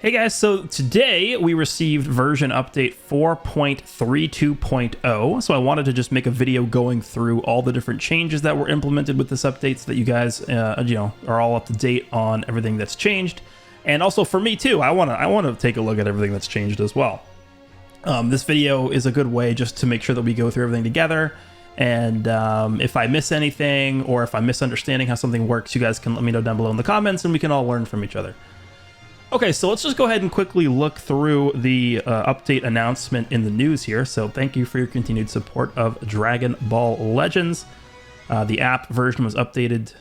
Hey guys, so today we received version update 4.32.0. So I wanted to just make a video going through all the different changes that were implemented with this update so that you guys, are all up to date on everything that's changed. And also for me too, I want to take a look at everything that's changed as well. This video is a good way just to make sure that we go through everything together. And if I miss anything or if I'm misunderstanding how something works, you guys can let me know down below in the comments and we can all learn from each other. Okay, so let's just go ahead and quickly look through the update announcement in the news here. So thank you for your continued support of Dragon Ball Legends. The app version was updated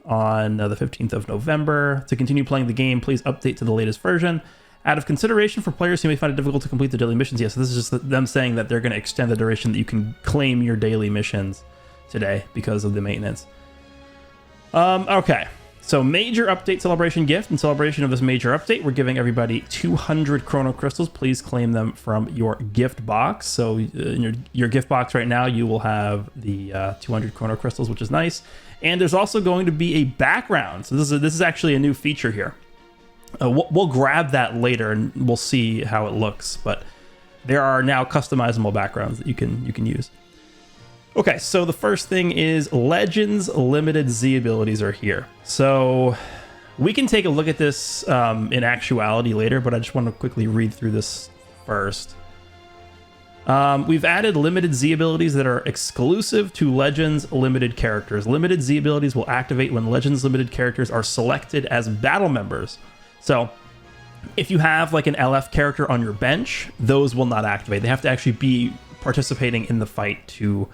on the 15th of November. To continue playing the game, please update to the latest version. Out of consideration for players who may find it difficult to complete the daily missions. Yes, so this is just them saying that they're going to extend the duration that you can claim your daily missions today because of the maintenance. Okay. So major update celebration gift. In celebration of this major update, we're giving everybody 200 Chrono Crystals. Please claim them from your gift box. So in your gift box right now, you will have the 200 Chrono Crystals, which is nice. And there's also going to be a background. So this is actually a new feature here. We'll grab that later and we'll see how it looks. But there are now customizable backgrounds that you can use. Okay, so the first thing is Legends Limited Z abilities are here. So we can take a look at this in actuality later, but I just want to quickly read through this first. We've added limited Z abilities that are exclusive to Legends Limited characters. Limited Z abilities will activate when Legends Limited characters are selected as battle members. So if you have like an LF character on your bench, those will not activate. They have to actually be participating in the fight to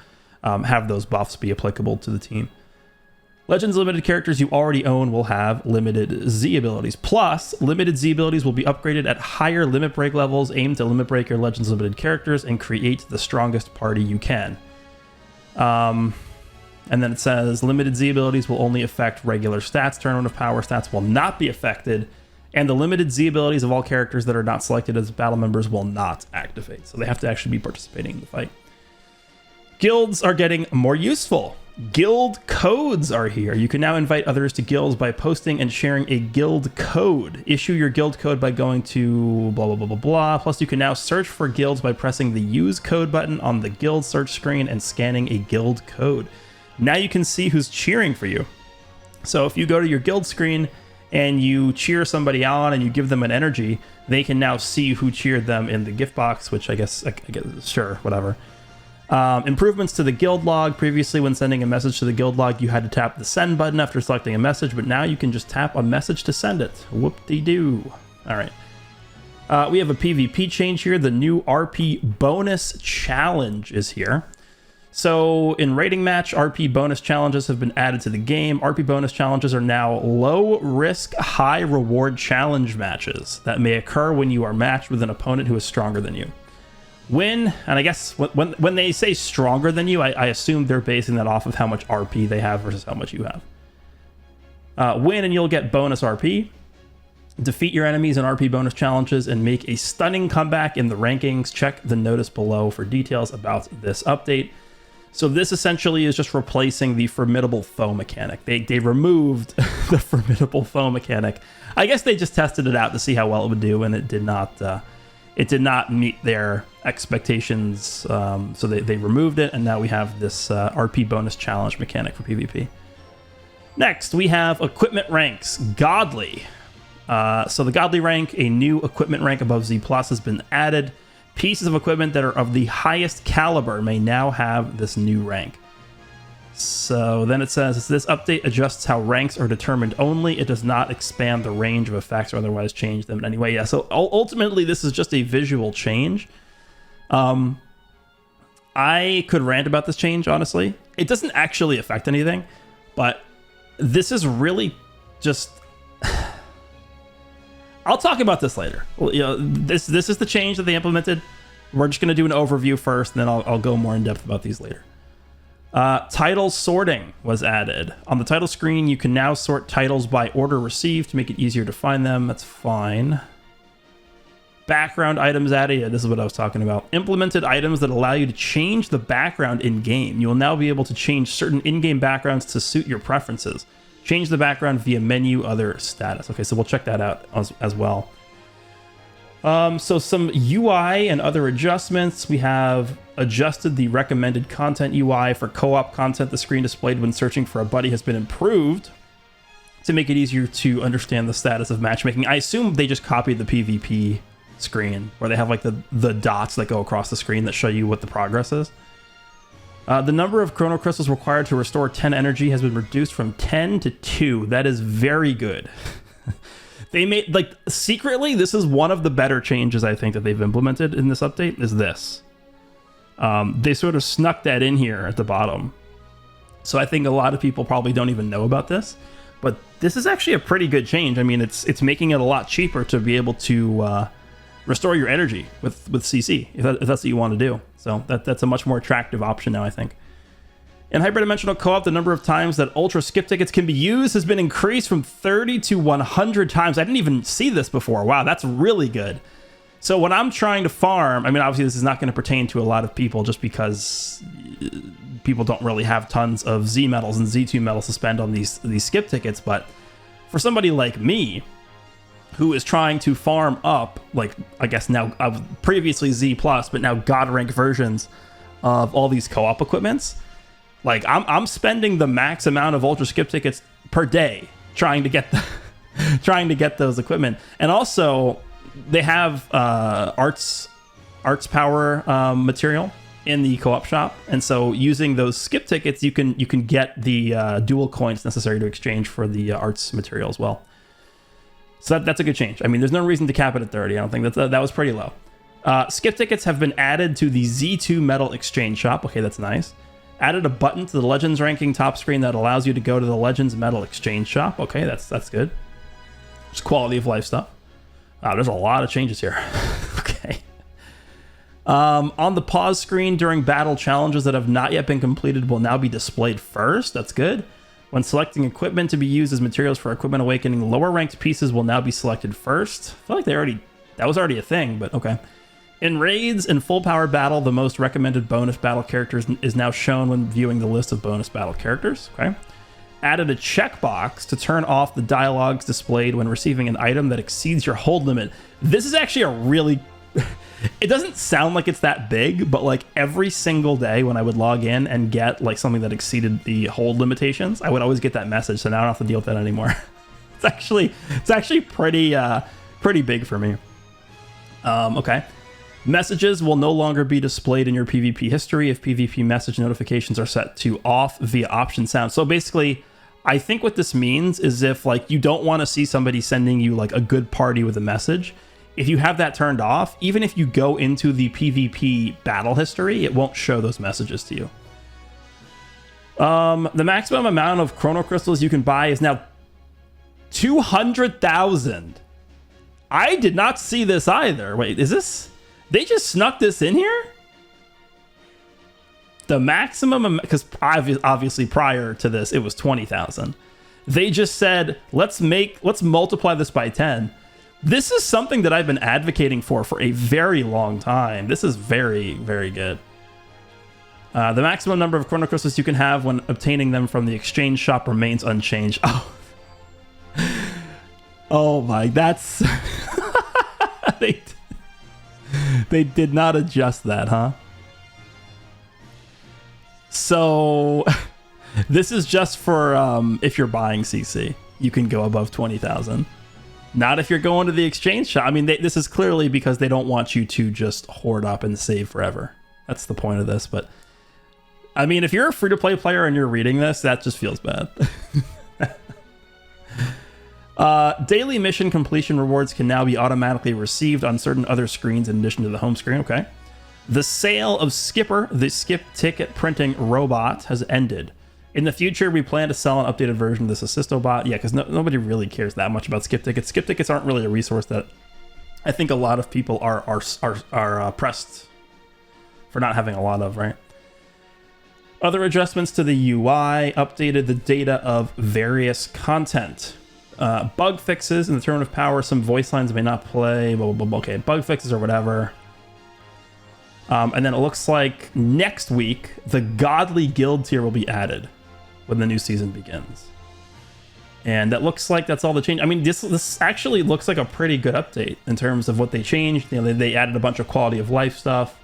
have those buffs be applicable to the team. Legends Limited characters you already own will have limited Z abilities. Plus, limited Z abilities will be upgraded at higher limit break levels, aimed to limit break your Legends Limited characters and create the strongest party you can. And then it says limited Z abilities will only affect regular stats. Tournament of Power stats will not be affected. And the limited Z abilities of all characters that are not selected as battle members will not activate. So they have to actually be participating in the fight. Guilds are getting more useful. Guild codes are here. You can now invite others to guilds by posting and sharing a guild code. Issue your guild code by going to blah, blah, blah, blah, blah. Plus, you can now search for guilds by pressing the use code button on the guild search screen and scanning a guild code. Now you can see who's cheering for you. So if you go to your guild screen and you cheer somebody on and you give them an energy, they can now see who cheered them in the gift box, which I guess sure, whatever. Improvements to the guild log. Previously, when sending a message to the guild log, you had to tap the send button after selecting a message, but now you can just tap a message to send it. Whoop-de-doo. All right. We have a PvP change here. The new RP bonus challenge is here. So in Rating Match, RP bonus challenges have been added to the game. RP bonus challenges are now low-risk, high-reward challenge matches that may occur when you are matched with an opponent who is stronger than you. Win, and I guess when they say stronger than you, I assume they're basing that off of how much RP they have versus how much you have. Win and you'll get bonus RP. Defeat your enemies in RP bonus challenges and make a stunning comeback in the rankings. Check the notice below for details about this update. So this essentially is just replacing the formidable foe mechanic. They removed the formidable foe mechanic. I guess they just tested it out to see how well it would do, and it did not meet their expectations, so they removed it, and now we have this RP bonus challenge mechanic for PvP. Next, we have equipment ranks. Godly. So the Godly rank, a new equipment rank above Z+, has been added. Pieces of equipment that are of the highest caliber may now have this new rank. So then it says, this update adjusts how ranks are determined only. It does not expand the range of effects or otherwise change them in any way. Yeah, so ultimately this is just a visual change. I could rant about this change, honestly. It doesn't actually affect anything, but this is really just... I'll talk about this later. This is the change that they implemented. We're just going to do an overview first, and then I'll go more in depth about these later. Title sorting was added. On the title screen, you can now sort titles by order received to make it easier to find them. That's fine. Background items added. Yeah, this is what I was talking about. Implemented items that allow you to change the background in-game. You will now be able to change certain in-game backgrounds to suit your preferences. Change the background via menu, other status. Okay, so we'll check that out as well. So some UI and other adjustments. We have adjusted the recommended content UI for co-op content. The screen displayed when searching for a buddy has been improved to make it easier to understand the status of matchmaking. I assume they just copied the PvP screen where they have like the dots that go across the screen that show you what the progress is. The number of chrono crystals required to restore 10 energy has been reduced from 10 to 2. That is very good. They made, like, secretly, this is one of the better changes I think that they've implemented in this update, is this. They sort of snuck that in here at the bottom. So I think a lot of people probably don't even know about this. But this is actually a pretty good change. I mean, it's making it a lot cheaper to be able to restore your energy with CC, if that's what you want to do. So that's a much more attractive option now, I think. In hyperdimensional co-op, the number of times that ultra skip tickets can be used has been increased from 30 to 100 times. I didn't even see this before. Wow, that's really good. So when I'm trying to farm, I mean, obviously this is not going to pertain to a lot of people just because people don't really have tons of Z medals and Z2 medals to spend on these skip tickets. But for somebody like me, who is trying to farm up, like, I guess now, previously Z+, but now God rank versions of all these co-op equipments, like, I'm spending the max amount of ultra skip tickets per day trying to get those equipment. And also, they have arts power material in the co-op shop, and so using those skip tickets, you can get the dual coins necessary to exchange for the arts material as well. So that's a good change. I mean, there's no reason to cap it at 30. I don't think that was pretty low. Skip tickets have been added to the Z2 medal exchange shop. Okay, that's nice. Added a button to the Legends ranking top screen that allows you to go to the Legends medal exchange shop. Okay, that's good. Just quality of life stuff. Wow, there's a lot of changes here. Okay. On the pause screen during battle, challenges that have not yet been completed will now be displayed first. That's good. When selecting equipment to be used as materials for Equipment Awakening, lower ranked pieces will now be selected first. I feel like that was already a thing, but okay. In raids and full power battle, the most recommended bonus battle characters is now shown when viewing the list of bonus battle characters. Okay. Added a checkbox to turn off the dialogues displayed when receiving an item that exceeds your hold limit. This is actually a really... It doesn't sound like it's that big, but like every single day when I would log in and get like something that exceeded the hold limitations, I would always get that message. So now I don't have to deal with that anymore. It's actually pretty big for me. Okay. Messages will no longer be displayed in your PvP history if PvP message notifications are set to off via option sound. So basically, I think what this means is if like you don't want to see somebody sending you like a good party with a message, if you have that turned off, even if you go into the PvP battle history, it won't show those messages to you. The maximum amount of chrono crystals you can buy is now 200,000. I did not see this either. Wait, is this... They just snuck this in here? The maximum, because obviously prior to this, it was 20,000. They just said, let's multiply this by 10. This is something that I've been advocating for a very long time. This is very, very good. The maximum number of chrono crystals you can have when obtaining them from the exchange shop remains unchanged. Oh, oh my, that's... They did not adjust that, huh? So this is just for if you're buying CC, you can go above 20,000. Not if you're going to the exchange shop. I mean, this is clearly because they don't want you to just hoard up and save forever. That's the point of this. But I mean, if you're a free-to-play player and you're reading this, that just feels bad. Daily mission completion rewards can now be automatically received on certain other screens in addition to the home screen. Okay. The sale of Skipper, the skip ticket printing robot, has ended. In the future, we plan to sell an updated version of this Assisto bot. Yeah, because nobody really cares that much about skip tickets. Skip tickets aren't really a resource that I think a lot of people are pressed for not having a lot of, right? Other adjustments to the UI updated the data of various content. Bug fixes in the Tournament of Power. Some voice lines may not play. Blah, blah, blah. Okay, bug fixes or whatever. And then it looks like next week, the Godly Guild tier will be added when the new season begins. And that looks like that's all the change. I mean, this actually looks like a pretty good update in terms of what they changed. You know, they added a bunch of quality of life stuff.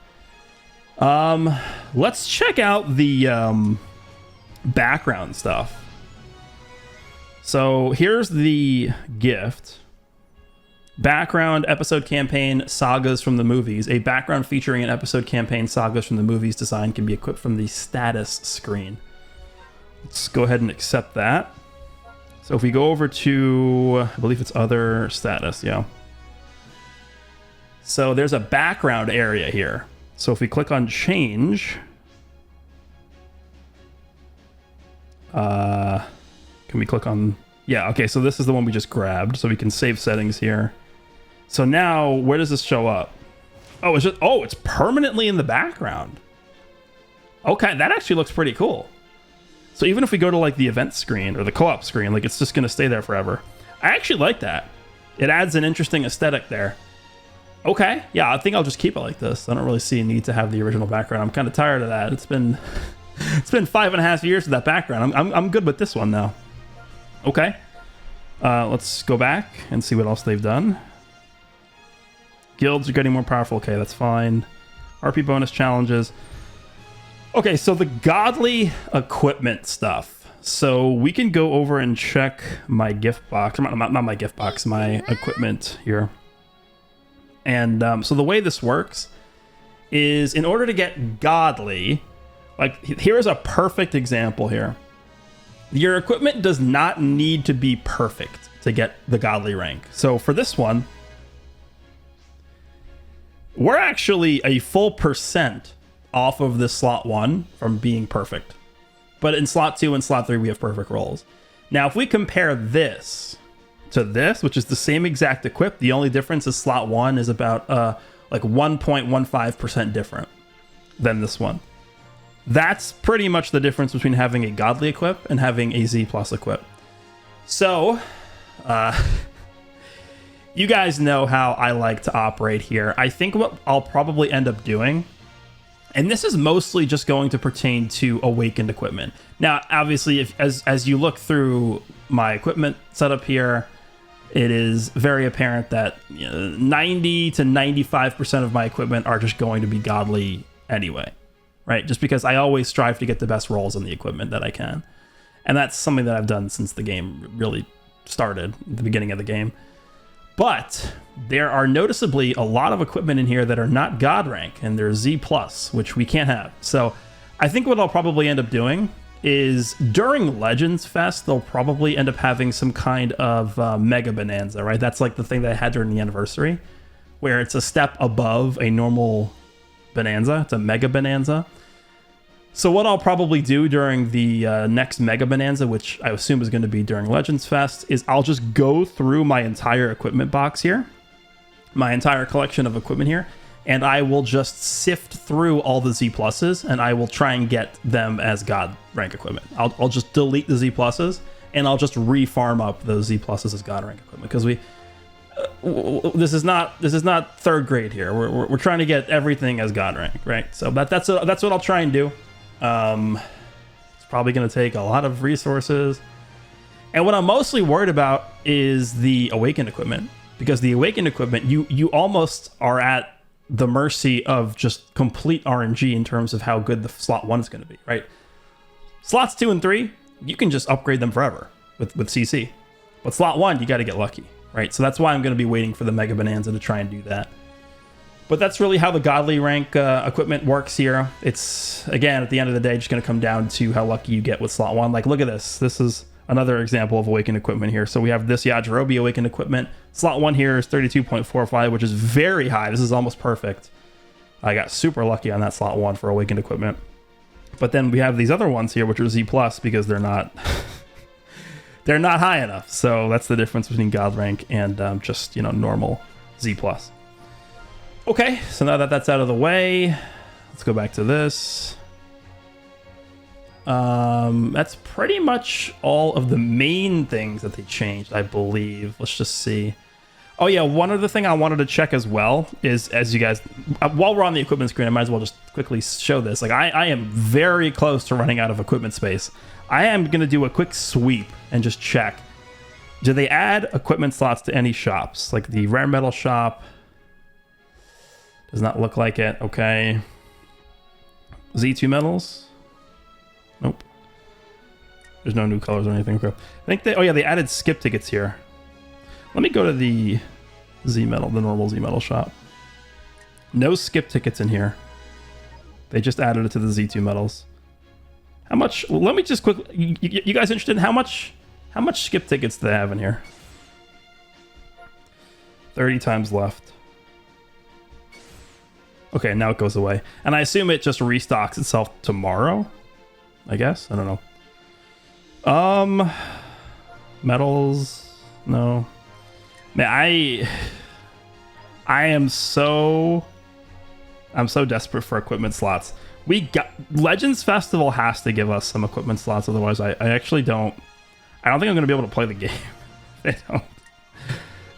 Let's check out the background stuff. So here's the gift. Background episode campaign sagas from the movies. A background featuring an episode campaign sagas from the movies design can be equipped from the status screen. Let's go ahead and accept that. So if we go over to, I believe it's other status, yeah. So there's a background area here. So if we click on change, can we click on, yeah, okay, so this is the one we just grabbed. So we can save settings here. So now, where does this show up? Oh, it's permanently in the background. Okay, that actually looks pretty cool. So even if we go to like the event screen or the co-op screen, like it's just gonna stay there forever. I actually like that. It adds an interesting aesthetic there. Okay, yeah, I think I'll just keep it like this. I don't really see a need to have the original background. I'm kind of tired of that. It's been 5.5 years of that background. I'm good with this one now. Okay, let's go back and see what else they've done. Guilds are getting more powerful. Okay, that's fine. RP bonus challenges. Okay, so the godly equipment stuff. So we can go over and check my gift box. Not my gift box, my equipment here. And so the way this works is in order to get godly, like here's a perfect example here. Your equipment does not need to be perfect to get the godly rank. So for this one, we're actually a full percent off of this slot 1 from being perfect. But in slot 2 and slot 3, we have perfect rolls. Now, if we compare this to this, which is the same exact equip, the only difference is slot 1 is about like 1.15% different than this one. That's pretty much the difference between having a godly equip and having a Z plus equip. So, you guys know how I like to operate here. I think what I'll probably end up doing, and this is mostly just going to pertain to awakened equipment. Now, obviously, if as you look through my equipment setup here, it is very apparent that 90 to 95% of my equipment are just going to be godly anyway, right? Just because I always strive to get the best rolls on the equipment that I can. And that's something that I've done since the game really started, at the beginning of the game. But there are noticeably a lot of equipment in here that are not God rank, and they're Z+, which we can't have. So I think what I'll probably end up doing is during Legends Fest, they'll probably end up having some kind of Mega Bonanza, right? That's like the thing that I had during the anniversary, where it's a step above a normal Bonanza. It's a Mega Bonanza. So what I'll probably do during the next Mega Bonanza, which I assume is going to be during Legends Fest, is I'll just go through my entire equipment box here, my entire collection of equipment here, and I will just sift through all the Z pluses, and I will try and get them as God rank equipment. I'll just delete the Z pluses, and I'll just refarm up those Z pluses as God rank equipment, because this is not third grade here. We're trying to get everything as God rank, right? So that's what I'll try and do. It's probably going to take a lot of resources. And what I'm mostly worried about is the awakened equipment, because the awakened equipment, you almost are at the mercy of just complete RNG in terms of how good the slot 1 is going to be, right? Slots 2 and 3, you can just upgrade them forever with CC. But slot 1, you got to get lucky, right? So that's why I'm going to be waiting for the Mega Bonanza to try and do that. But that's really how the godly rank equipment works here. It's, again, at the end of the day, just going to come down to how lucky you get with slot 1. Like, look at this. This is another example of awakened equipment here. So we have this Yajirobe awakened equipment. Slot 1 here is 32.45, which is very high. This is almost perfect. I got super lucky on that slot 1 for awakened equipment. But then we have these other ones here, which are Z+, because they're not they're not high enough. So that's the difference between God rank and just, normal Z+. Okay, so now that that's out of the way, let's go back to this. That's pretty much all of the main things that they changed, I believe. Let's just see. Oh yeah, one other thing I wanted to check as well is, as you guys, while we're on the equipment screen, I might as well just quickly show this. Like, I am very close to running out of equipment space. I am going to do a quick sweep and just check. Do they add equipment slots to any shops? Like the rare metal shop. Does not look like it. Okay. Z2 metals? Nope. There's no new colors or anything. Okay. I think they... Oh, yeah, they added skip tickets here. Let me go to the Z metal, the normal Z metal shop. No skip tickets in here. They just added it to the Z2 metals. How much... Well, let me just quickly... You guys interested in how much skip tickets do they have in here? 30 times left. Okay, now it goes away. And I assume it just restocks itself tomorrow? I guess? I don't know. Metals? No. Man, I'm so desperate for equipment slots. We got... Legends Festival has to give us some equipment slots, otherwise I actually don't... I don't think I'm going to be able to play the game. They don't.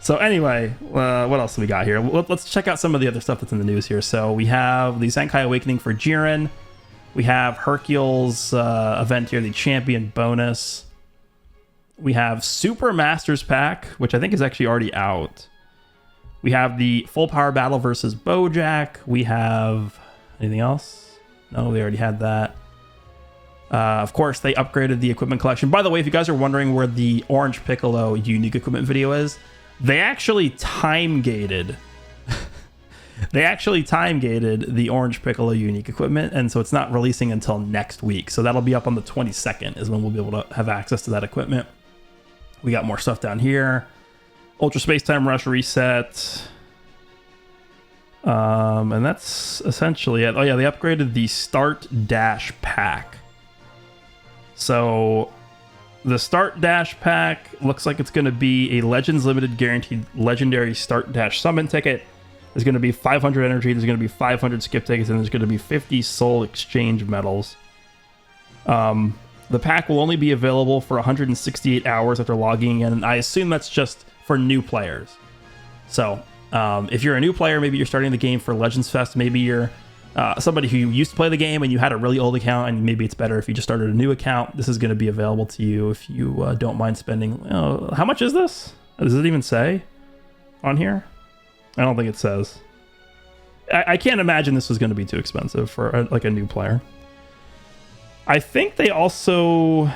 So anyway, what else do we got here? Let's check out some of the other stuff that's in the news here. So we have the Zenkai Awakening for Jiren. We have Hercule's event here, the Champion bonus. We have Super Masters Pack, which I think is actually already out. We have the Full Power Battle versus Bojack. We have... Anything else? No, we already had that. Of course, they upgraded the equipment collection. By the way, if you guys are wondering where the Orange Piccolo unique equipment video is, they actually time-gated. They actually time-gated the Orange Piccolo unique equipment, and so it's not releasing until next week. So that'll be up on the 22nd is when we'll be able to have access to that equipment. We got more stuff down here. Ultra Space Time Rush reset. And that's essentially it. Oh yeah, they upgraded the Start Dash Pack. So the Start Dash Pack looks like it's going to be a Legends Limited Guaranteed Legendary Start Dash Summon ticket. There's going to be 500 energy, there's going to be 500 skip tickets, and there's going to be 50 Soul Exchange medals. The pack will only be available for 168 hours after logging in, and I assume that's just for new players. So if you're a new player, maybe you're starting the game for Legends Fest, maybe you're somebody who used to play the game and you had a really old account, and maybe it's better if you just started a new account. This is going to be available to you if you don't mind spending... how much is this? Does it even say on here? I don't think it says. I can't imagine this was going to be too expensive for a new player. I think they also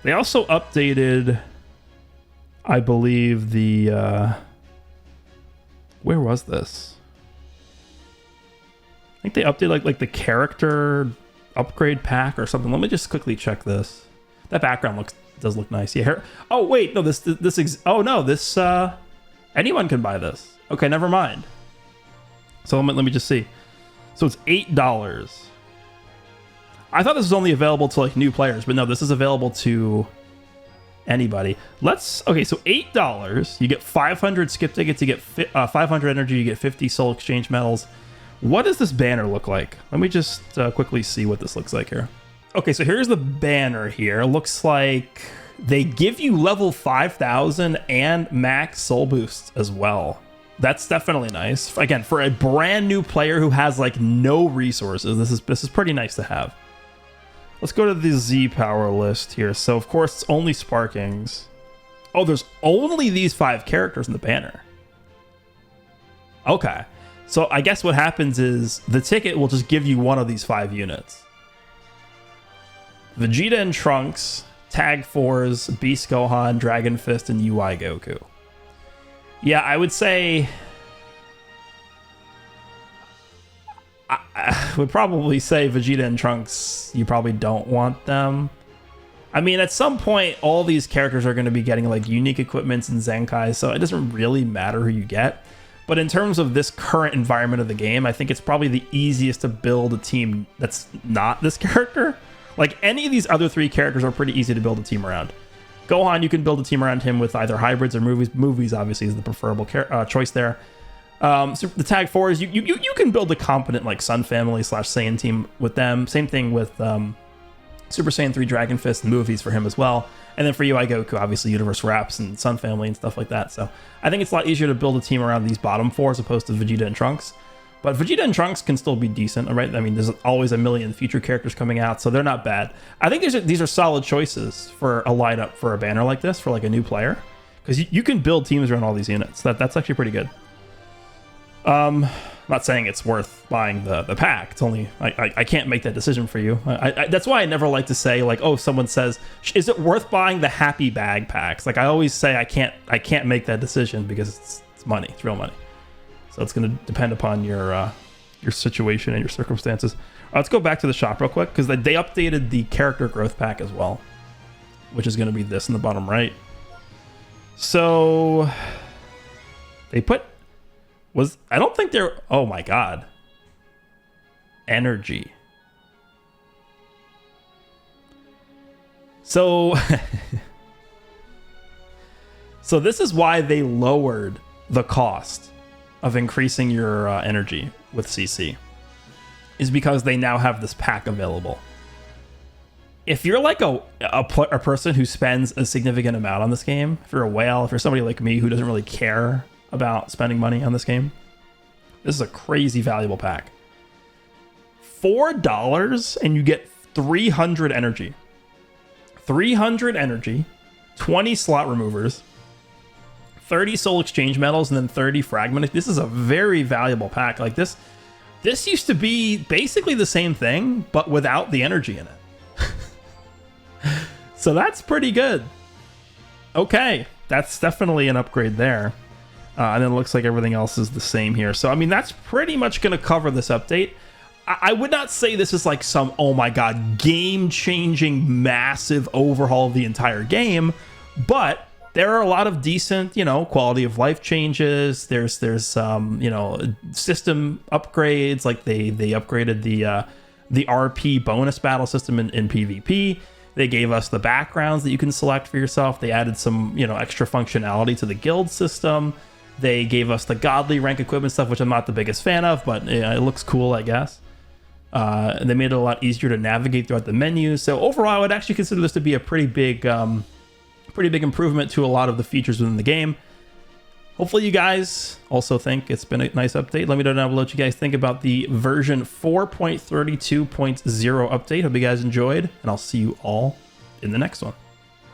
updated, I believe, the where was this? I think they updated like the character upgrade pack or something. Let me just quickly check this. That background does look nice. Yeah. Oh wait, no, this anyone can buy this. Okay, never mind. So let me just see. So it's $8. I thought this was only available to like new players, but no, this is available to anybody. Okay, so $8, you get 500 skip tickets, you get 500 energy, you get 50 soul exchange medals. What does this banner look like? Let me just quickly see what this looks like here. Okay, so here's the banner here. It looks like they give you level 5,000 and max soul boosts as well. That's definitely nice. Again, for a brand new player who has like no resources, this is pretty nice to have. Let's go to the Z power list here. So of course it's only Sparkings. Oh, there's only these 5 characters in the banner. Okay. So I guess what happens is the ticket will just give you one of these 5 units. Vegeta and Trunks, Tag Force, Beast Gohan, Dragon Fist, and UI Goku. Yeah, I would say... I would probably say Vegeta and Trunks, you probably don't want them. I mean, at some point, all these characters are going to be getting like unique equipments and Zenkai, so it doesn't really matter who you get. But in terms of this current environment of the game, I think it's probably the easiest to build a team that's not this character. Like, any of these other 3 characters are pretty easy to build a team around. Gohan, you can build a team around him with either hybrids or movies. Movies, obviously, is the preferable choice there. So the Tag 4s, you can build a competent like Sun Family / Saiyan team with them. Same thing with Super Saiyan 3 Dragon Fist and movies for him as well. And then for UI Goku, obviously Universe Wraps and Sun Family and stuff like that. So I think it's a lot easier to build a team around these bottom 4 as opposed to Vegeta and Trunks. But Vegeta and Trunks can still be decent, right? I mean, there's always a million future characters coming out, so they're not bad. I think these are solid choices for a lineup for a banner like this, for like a new player. Because you can build teams around all these units. That's actually pretty good. I'm not saying it's worth buying the pack. It's only, I can't make that decision for you. That's why I never like to say, like, oh, someone says, is it worth buying the happy bag packs? Like, I always say I can't make that decision because it's money. It's real money. So it's going to depend upon your situation and your circumstances. Let's go back to the shop real quick, because they updated the character growth pack as well, which is going to be this in the bottom right. So they put I don't think they're, oh my god, energy. So so this is why they lowered the cost of increasing your energy with CC, is because they now have this pack available. If you're like a person who spends a significant amount on this game, if you're a whale, if you're somebody like me who doesn't really care about spending money on this game, this is a crazy valuable pack. $4 and you get 300 energy. 300 energy, 20 slot removers, 30 soul exchange medals, and then 30 fragment. This is a very valuable pack. Like this used to be basically the same thing, but without the energy in it. So that's pretty good. Okay, that's definitely an upgrade there. And then it looks like everything else is the same here. So, I mean, that's pretty much going to cover this update. I would not say this is like some, oh my god, game-changing, massive overhaul of the entire game, but there are a lot of decent, quality of life changes. There's system upgrades, like they upgraded the RP bonus battle system in PvP. They gave us the backgrounds that you can select for yourself. They added some, extra functionality to the guild system. They gave us the godly rank equipment stuff, which I'm not the biggest fan of, but it looks cool, I guess. They made it a lot easier to navigate throughout the menus. So overall, I would actually consider this to be a pretty big improvement to a lot of the features within the game. Hopefully you guys also think it's been a nice update. Let me know down below what you guys think about the version 4.32.0 update. Hope you guys enjoyed, and I'll see you all in the next one.